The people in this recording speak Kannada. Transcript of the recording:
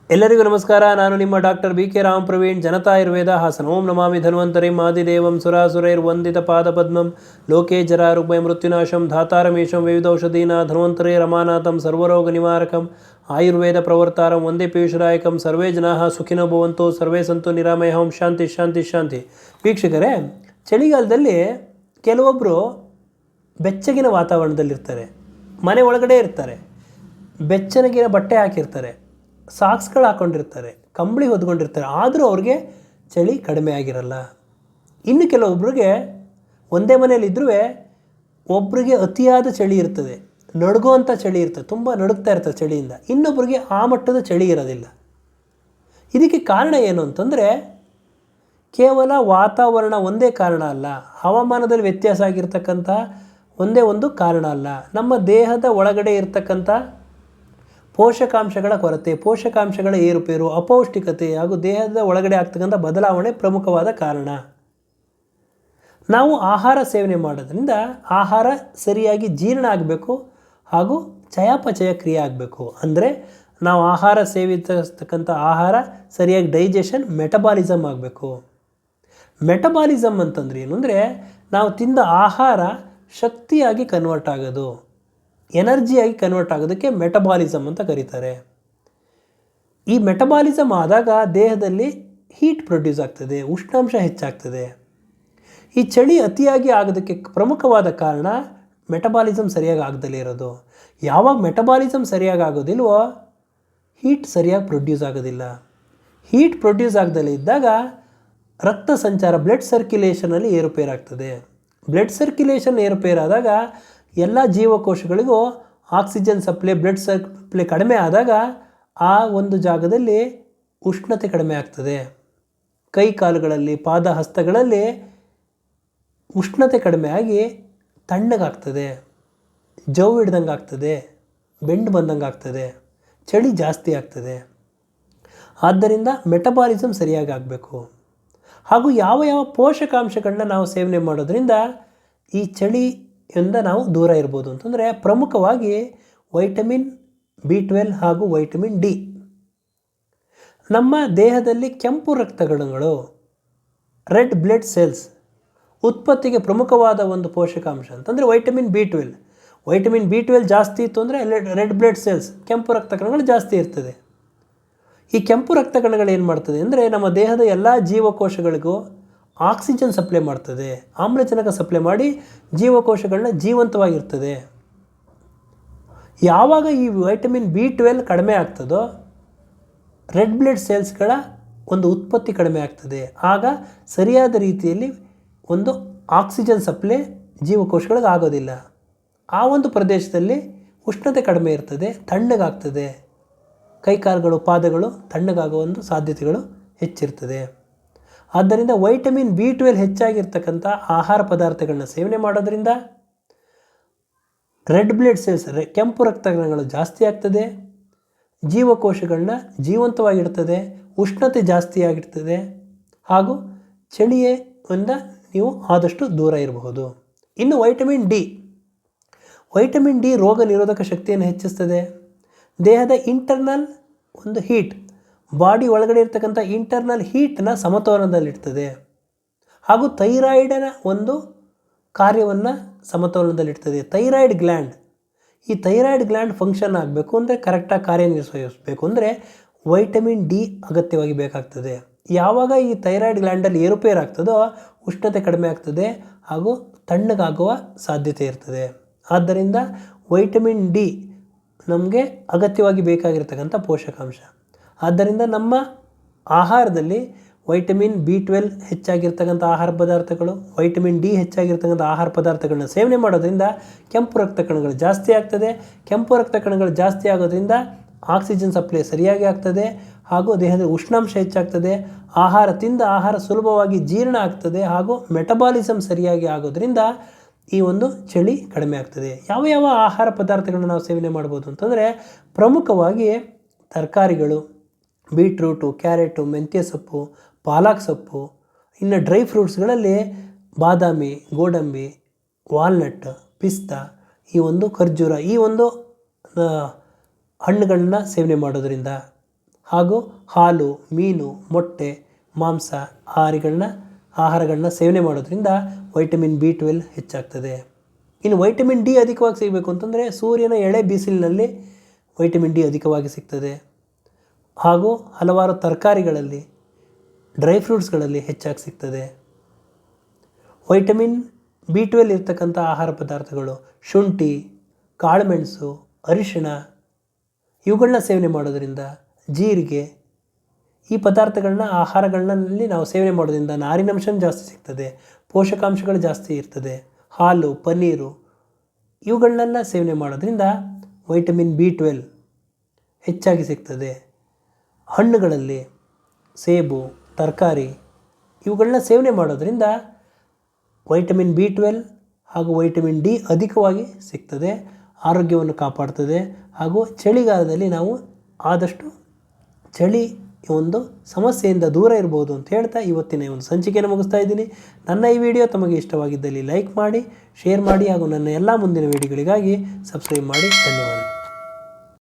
ಎಲ್ಲರಿಗೂ ನಮಸ್ಕಾರ. ನಾನು ನಿಮ್ಮ ಡಾಕ್ಟರ್ BK ರಾಮ್ ಪ್ರವೀಣ್, ಜನತಾ ಆಯುರ್ವೇದ ಹಾಸನ. ಓಂ ನಮಾಮಿ ಧನ್ವಂತರಿಂ ಆದಿದೇವಂ ಸುರಾಸುರೈರ್ವಂದಿತ ಪಾದಪದ್ಮಂ ಲೋಕೆ ಜರಾರುಗ್ಮಯ ಮೃತ್ಯುನಾಶಂ ಧಾತಾರಮೇಶಂ ವಿವಿಧೌಷಧೀನ ಧನ್ವಂತರೇ ರಮಾನಾಥಂ ಸರ್ವರೋಗ ನಿವಾರಕಂ ಆಯುರ್ವೇದ ಪ್ರವರ್ತಾರಂ ವಂದೇ ಪೀಯೂಷದಾಯಕಂ. ಸರ್ವೇ ಜನಾಃ ಸುಖಿನೋ ಭವಂತು, ಸರ್ವೇ ಸಂತು ನಿರಾಮಯ. ಓಂ ಶಾಂತಿ ಶಾಂತಿ ಶಾಂತಿ. ವೀಕ್ಷಕರೇ, ಚಳಿಗಾಲದಲ್ಲಿ ಕೆಲವೊಬ್ಬರು ಬೆಚ್ಚಗಿನ ವಾತಾವರಣದಲ್ಲಿರ್ತಾರೆ, ಮನೆ ಒಳಗಡೆ ಇರ್ತಾರೆ, ಬೆಚ್ಚಗಿನ ಬಟ್ಟೆ ಹಾಕಿರ್ತಾರೆ, ಸಾಕ್ಸ್ಗಳು ಹಾಕ್ಕೊಂಡಿರ್ತಾರೆ, ಕಂಬಳಿ ಹೊದ್ಕೊಂಡಿರ್ತಾರೆ, ಆದರೂ ಅವ್ರಿಗೆ ಚಳಿ ಕಡಿಮೆ ಆಗಿರಲ್ಲ. ಇನ್ನು ಕೆಲವೊಬ್ರಿಗೆ ಒಂದೇ ಮನೆಯಲ್ಲಿದ್ದರೂ ಒಬ್ರಿಗೆ ಅತಿಯಾದ ಚಳಿ ಇರ್ತದೆ, ನಡುಗುವಂಥ ಚಳಿ ಇರ್ತದೆ, ತುಂಬ ನಡುಗ್ತಾ ಇರ್ತದೆ ಚಳಿಯಿಂದ. ಇನ್ನೊಬ್ರಿಗೆ ಆ ಮಟ್ಟದ ಚಳಿ ಇರೋದಿಲ್ಲ. ಇದಕ್ಕೆ ಕಾರಣ ಏನು ಅಂತಂದರೆ, ಕೇವಲ ವಾತಾವರಣ ಒಂದೇ ಕಾರಣ ಅಲ್ಲ, ಹವಾಮಾನದಲ್ಲಿ ವ್ಯತ್ಯಾಸ ಆಗಿರ್ತಕ್ಕಂಥ ಒಂದೇ ಒಂದು ಕಾರಣ ಅಲ್ಲ. ನಮ್ಮ ದೇಹದ ಒಳಗಡೆ ಇರ್ತಕ್ಕಂಥ ಪೋಷಕಾಂಶಗಳ ಕೊರತೆ, ಪೋಷಕಾಂಶಗಳ ಏರುಪೇರು, ಅಪೌಷ್ಟಿಕತೆ ಹಾಗೂ ದೇಹದ ಒಳಗಡೆ ಆಗ್ತಕ್ಕಂಥ ಬದಲಾವಣೆ ಪ್ರಮುಖವಾದ ಕಾರಣ. ನಾವು ಆಹಾರ ಸೇವನೆ ಮಾಡೋದ್ರಿಂದ ಆಹಾರ ಸರಿಯಾಗಿ ಜೀರ್ಣ ಆಗಬೇಕು ಹಾಗೂ ಚಯಾಪಚಯ ಕ್ರಿಯೆ ಆಗಬೇಕು. ಅಂದರೆ ನಾವು ಆಹಾರ ಸೇವಿಸ್ತಕ್ಕಂಥ ಆಹಾರ ಸರಿಯಾಗಿ ಡೈಜೆಷನ್, ಮೆಟಬಾಲಿಸಮ್ ಆಗಬೇಕು. ಮೆಟಬಾಲಿಸಮ್ ಅಂತಂದ್ರೆ ಏನು ಅಂದರೆ, ನಾವು ತಿಂದ ಆಹಾರ ಶಕ್ತಿಯಾಗಿ ಕನ್ವರ್ಟ್ ಆಗೋದು, ಎನರ್ಜಿಯಾಗಿ ಕನ್ವರ್ಟ್ ಆಗೋದಕ್ಕೆ ಮೆಟಬಾಲಿಸಮ್ ಅಂತ ಕರೀತಾರೆ. ಈ ಮೆಟಬಾಲಿಸಮ್ ಆದಾಗ ದೇಹದಲ್ಲಿ ಹೀಟ್ ಪ್ರೊಡ್ಯೂಸ್ ಆಗ್ತದೆ, ಉಷ್ಣಾಂಶ ಹೆಚ್ಚಾಗ್ತದೆ. ಈ ಚಳಿ ಅತಿಯಾಗಿ ಆಗೋದಕ್ಕೆ ಪ್ರಮುಖವಾದ ಕಾರಣ ಮೆಟಬಾಲಿಸಮ್ ಸರಿಯಾಗಿ ಆಗದಲ್ಲೇ ಇರೋದು. ಯಾವಾಗ ಮೆಟಬಾಲಿಸಮ್ ಸರಿಯಾಗಿ ಆಗೋದಿಲ್ವೋ, ಹೀಟ್ ಸರಿಯಾಗಿ ಪ್ರೊಡ್ಯೂಸ್ ಆಗೋದಿಲ್ಲ. ಹೀಟ್ ಪ್ರೊಡ್ಯೂಸ್ ಆಗದಲ್ಲೇ ಇದ್ದಾಗ ರಕ್ತ ಸಂಚಾರ, ಬ್ಲಡ್ ಸರ್ಕ್ಯುಲೇಷನಲ್ಲಿ ಏರುಪೇರಾಗ್ತದೆ. ಬ್ಲಡ್ ಸರ್ಕ್ಯುಲೇಷನ್ ಏರುಪೇರಾದಾಗ ಎಲ್ಲ ಜೀವಕೋಶಗಳಿಗೂ ಆಕ್ಸಿಜನ್ ಸಪ್ಲೈ, ಬ್ಲಡ್ ಸಪ್ಲೈ ಕಡಿಮೆ ಆದಾಗ ಆ ಒಂದು ಜಾಗದಲ್ಲಿ ಉಷ್ಣತೆ ಕಡಿಮೆ ಆಗ್ತದೆ. ಕೈ ಕಾಲುಗಳಲ್ಲಿ, ಪಾದ ಹಸ್ತಗಳಲ್ಲಿ ಉಷ್ಣತೆ ಕಡಿಮೆ ಆಗಿ ತಣ್ಣಗಾಗ್ತದೆ, ಜವ್ ಹಿಡ್ದಂಗೆ ಆಗ್ತದೆ, ಬೆಂಡು ಬಂದಂಗೆ ಆಗ್ತದೆ, ಚಳಿ ಜಾಸ್ತಿ ಆಗ್ತದೆ. ಆದ್ದರಿಂದ ಮೆಟಬಾಲಿಸಮ್ ಸರಿಯಾಗಿ ಆಗಬೇಕು. ಹಾಗೂ ಯಾವ ಯಾವ ಪೋಷಕಾಂಶಗಳನ್ನ ನಾವು ಸೇವನೆ ಮಾಡೋದ್ರಿಂದ ಈ ಚಳಿಯಿಂದ ನಾವು ದೂರ ಇರ್ಬೋದು ಅಂತಂದರೆ, ಪ್ರಮುಖವಾಗಿ ವೈಟಮಿನ್ B12 ಹಾಗೂ ವೈಟಮಿನ್ D. ನಮ್ಮ ದೇಹದಲ್ಲಿ ಕೆಂಪು ರಕ್ತಕಣಗಳು, ರೆಡ್ ಬ್ಲಡ್ ಸೆಲ್ಸ್ ಉತ್ಪತ್ತಿಗೆ ಪ್ರಮುಖವಾದ ಒಂದು ಪೋಷಕಾಂಶ ಅಂತಂದರೆ ವೈಟಮಿನ್ B12. ವೈಟಮಿನ್ B12 ಜಾಸ್ತಿ ಇತ್ತು ಅಂದರೆ ರೆಡ್ ಬ್ಲಡ್ ಸೆಲ್ಸ್, ಕೆಂಪು ರಕ್ತಕಣಗಳು ಜಾಸ್ತಿ ಇರ್ತದೆ. ಈ ಕೆಂಪು ರಕ್ತಕಣಗಳು ಏನು ಮಾಡ್ತದೆ ಅಂದರೆ, ನಮ್ಮ ದೇಹದ ಎಲ್ಲ ಜೀವಕೋಶಗಳಿಗೂ ಆಕ್ಸಿಜನ್ ಸಪ್ಲೈ ಮಾಡ್ತದೆ, ಆಮ್ಲಜನಕ ಸಪ್ಲೈ ಮಾಡಿ ಜೀವಕೋಶಗಳನ್ನ ಜೀವಂತವಾಗಿರ್ತದೆ. ಯಾವಾಗ ಈ ವೈಟಮಿನ್ B12 ಕಡಿಮೆ ಆಗ್ತದೋ, ರೆಡ್ ಬ್ಲಡ್ ಸೆಲ್ಸ್ಗಳ ಒಂದು ಉತ್ಪತ್ತಿ ಕಡಿಮೆ ಆಗ್ತದೆ. ಆಗ ಸರಿಯಾದ ರೀತಿಯಲ್ಲಿ ಒಂದು ಆಕ್ಸಿಜನ್ ಸಪ್ಲೈ ಜೀವಕೋಶಗಳಿಗೆ ಆಗೋದಿಲ್ಲ. ಆ ಒಂದು ಪ್ರದೇಶದಲ್ಲಿ ಉಷ್ಣತೆ ಕಡಿಮೆ ಇರ್ತದೆ, ತಣ್ಣಗಾಗ್ತದೆ, ಕೈಕಾಲುಗಳು, ಪಾದಗಳು ತಣ್ಣಗಾಗುವ ಒಂದು ಸಾಧ್ಯತೆಗಳು ಹೆಚ್ಚಿರ್ತದೆ. ಆದ್ದರಿಂದ ವೈಟಮಿನ್ B12 ಹೆಚ್ಚಾಗಿರ್ತಕ್ಕಂಥ ಆಹಾರ ಪದಾರ್ಥಗಳನ್ನ ಸೇವನೆ ಮಾಡೋದ್ರಿಂದ ರೆಡ್ ಬ್ಲಡ್ ಸೆಲ್ಸ್, ಕೆಂಪು ರಕ್ತಕಣಗಳು ಜಾಸ್ತಿ ಆಗ್ತದೆ, ಜೀವಕೋಶಗಳನ್ನ ಜೀವಂತವಾಗಿರ್ತದೆ, ಉಷ್ಣತೆ ಜಾಸ್ತಿ ಆಗಿರ್ತದೆ ಹಾಗೂ ಚಳಿಯಿಂದ ನೀವು ಆದಷ್ಟು ದೂರ ಇರಬಹುದು. ಇನ್ನು ವೈಟಮಿನ್ ಡಿ ರೋಗ ನಿರೋಧಕ ಶಕ್ತಿಯನ್ನು ಹೆಚ್ಚಿಸ್ತದೆ. ದೇಹದ ಇಂಟರ್ನಲ್ ಒಂದು ಹೀಟ್, ಬಾಡಿ ಒಳಗಡೆ ಇರ್ತಕ್ಕಂಥ ಇಂಟರ್ನಲ್ ಹೀಟನ್ನ ಸಮತೋಲನದಲ್ಲಿಡ್ತದೆ ಹಾಗೂ ಥೈರಾಯ್ಡನ ಒಂದು ಕಾರ್ಯವನ್ನು ಸಮತೋಲನದಲ್ಲಿಡ್ತದೆ. ಥೈರಾಯ್ಡ್ ಗ್ಲ್ಯಾಂಡ್, ಈ ಥೈರಾಯ್ಡ್ ಗ್ಲ್ಯಾಂಡ್ ಫಂಕ್ಷನ್ ಆಗಬೇಕು ಅಂದರೆ, ಕರೆಕ್ಟಾಗಿ ಕಾರ್ಯನಿರ್ವಹಿಸಬೇಕು ಅಂದರೆ ವೈಟಮಿನ್ D ಅಗತ್ಯವಾಗಿ ಬೇಕಾಗ್ತದೆ. ಯಾವಾಗ ಈ ಥೈರಾಯ್ಡ್ ಗ್ಲ್ಯಾಂಡಲ್ಲಿ ಏರುಪೇರಾಗ್ತದೋ ಉಷ್ಣತೆ ಕಡಿಮೆ ಆಗ್ತದೆ ಹಾಗೂ ತಣ್ಣಗಾಗುವ ಸಾಧ್ಯತೆ ಇರ್ತದೆ. ಆದ್ದರಿಂದ ವೈಟಮಿನ್ D ನಮಗೆ ಅಗತ್ಯವಾಗಿ ಬೇಕಾಗಿರ್ತಕ್ಕಂಥ ಪೋಷಕಾಂಶ. ಆದ್ದರಿಂದ ನಮ್ಮ ಆಹಾರದಲ್ಲಿ ವೈಟಮಿನ್ B12 ಹೆಚ್ಚಾಗಿರ್ತಕ್ಕಂಥ ಆಹಾರ ಪದಾರ್ಥಗಳು, ವೈಟಮಿನ್ D ಹೆಚ್ಚಾಗಿರ್ತಕ್ಕಂಥ ಆಹಾರ ಪದಾರ್ಥಗಳನ್ನ ಸೇವನೆ ಮಾಡೋದ್ರಿಂದ ಕೆಂಪು ರಕ್ತ ಕಣಗಳು ಜಾಸ್ತಿ ಆಗ್ತದೆ. ಕೆಂಪು ರಕ್ತ ಕಣಗಳು ಜಾಸ್ತಿ ಆಗೋದ್ರಿಂದ ಆಕ್ಸಿಜನ್ ಸಪ್ಲೈ ಸರಿಯಾಗಿ ಆಗ್ತದೆ ಹಾಗೂ ದೇಹದ ಉಷ್ಣಾಂಶ ಹೆಚ್ಚಾಗ್ತದೆ. ತಿಂದ ಆಹಾರ ಸುಲಭವಾಗಿ ಜೀರ್ಣ ಆಗ್ತದೆ ಹಾಗೂ ಮೆಟಬಾಲಿಸಮ್ ಸರಿಯಾಗಿ ಆಗೋದ್ರಿಂದ ಈ ಒಂದು ಚಳಿ ಕಡಿಮೆ ಆಗ್ತದೆ. ಯಾವ ಯಾವ ಆಹಾರ ಪದಾರ್ಥಗಳನ್ನ ನಾವು ಸೇವನೆ ಮಾಡ್ಬೋದು ಅಂತಂದರೆ, ಪ್ರಮುಖವಾಗಿ ತರಕಾರಿಗಳು, ಬೀಟ್ರೂಟು, ಕ್ಯಾರೆಟು, ಮೆಂತ್ಯ ಸೊಪ್ಪು, ಪಾಲಕ್ ಸೊಪ್ಪು. ಇನ್ನು ಡ್ರೈ ಫ್ರೂಟ್ಸ್ಗಳಲ್ಲಿ ಬಾದಾಮಿ, ಗೋಡಂಬಿ, ವಾಲ್ನಟ್, ಪಿಸ್ತಾ, ಈ ಒಂದು ಖರ್ಜೂರ, ಈ ಒಂದು ಹಣ್ಣುಗಳನ್ನ ಸೇವನೆ ಮಾಡೋದ್ರಿಂದ ಹಾಗೂ ಹಾಲು, ಮೀನು, ಮೊಟ್ಟೆ, ಮಾಂಸ ಆಹಾರಗಳನ್ನ ಸೇವನೆ ಮಾಡೋದ್ರಿಂದ ವೈಟಮಿನ್ B12 ಹೆಚ್ಚಾಗ್ತದೆ. ಇನ್ನು ವೈಟಮಿನ್ ಡಿ ಅಧಿಕವಾಗಿ ಸಿಗಬೇಕು ಅಂತಂದರೆ ಸೂರ್ಯನ ಎಳೆ ಬಿಸಿಲಿನಲ್ಲಿ ವೈಟಮಿನ್ ಡಿ ಅಧಿಕವಾಗಿ ಸಿಗ್ತದೆ. ಹಾಗೂ ಹಲವಾರು ತರಕಾರಿಗಳಲ್ಲಿ, ಡ್ರೈ ಫ್ರೂಟ್ಸ್ಗಳಲ್ಲಿ ಹೆಚ್ಚಾಗಿ ಸಿಗ್ತದೆ. ವೈಟಮಿನ್ B12 ಇರ್ತಕ್ಕಂಥ ಆಹಾರ ಪದಾರ್ಥಗಳು ಶುಂಠಿ, ಕಾಳುಮೆಣಸು, ಅರಿಶಿಣ ಇವುಗಳನ್ನ ಸೇವನೆ ಮಾಡೋದರಿಂದ, ಜೀರಿಗೆ ಈ ಆಹಾರಗಳಲ್ಲಿ ನಾವು ಸೇವನೆ ಮಾಡೋದ್ರಿಂದ ನಾರಿನಂಶ ಜಾಸ್ತಿ ಸಿಗ್ತದೆ, ಪೋಷಕಾಂಶಗಳು ಜಾಸ್ತಿ ಇರ್ತದೆ. ಹಾಲು, ಪನ್ನೀರು ಇವುಗಳನ್ನೆಲ್ಲ ಸೇವನೆ ಮಾಡೋದ್ರಿಂದ ವೈಟಮಿನ್ B12 ಹೆಚ್ಚಾಗಿ ಸಿಗ್ತದೆ. ಹಣ್ಣುಗಳಲ್ಲಿ ಸೇಬು, ತರಕಾರಿ ಇವುಗಳನ್ನ ಸೇವನೆ ಮಾಡೋದ್ರಿಂದ ವೈಟಮಿನ್ B12 ಹಾಗೂ ವೈಟಮಿನ್ ಡಿ ಅಧಿಕವಾಗಿ ಸಿಗ್ತದೆ, ಆರೋಗ್ಯವನ್ನು ಕಾಪಾಡ್ತದೆ. ಹಾಗೂ ಚಳಿಗಾಲದಲ್ಲಿ ನಾವು ಆದಷ್ಟು ಚಳಿ ಒಂದು ಸಮಸ್ಯೆಯಿಂದ ದೂರ ಇರ್ಬೋದು ಅಂತ ಹೇಳ್ತಾ ಇವತ್ತಿನ ಒಂದು ಸಂಚಿಕೆಯನ್ನು ಮುಗಿಸ್ತಾ ಇದ್ದೀನಿ. ನನ್ನ ಈ ವಿಡಿಯೋ ತಮಗೆ ಇಷ್ಟವಾಗಿದ್ದಲ್ಲಿ ಲೈಕ್ ಮಾಡಿ, ಶೇರ್ ಮಾಡಿ ಹಾಗೂ ನನ್ನ ಎಲ್ಲ ಮುಂದಿನ ವಿಡಿಯೋಗಳಿಗಾಗಿ ಸಬ್ಸ್ಕ್ರೈಬ್ ಮಾಡಿ. ಧನ್ಯವಾದ.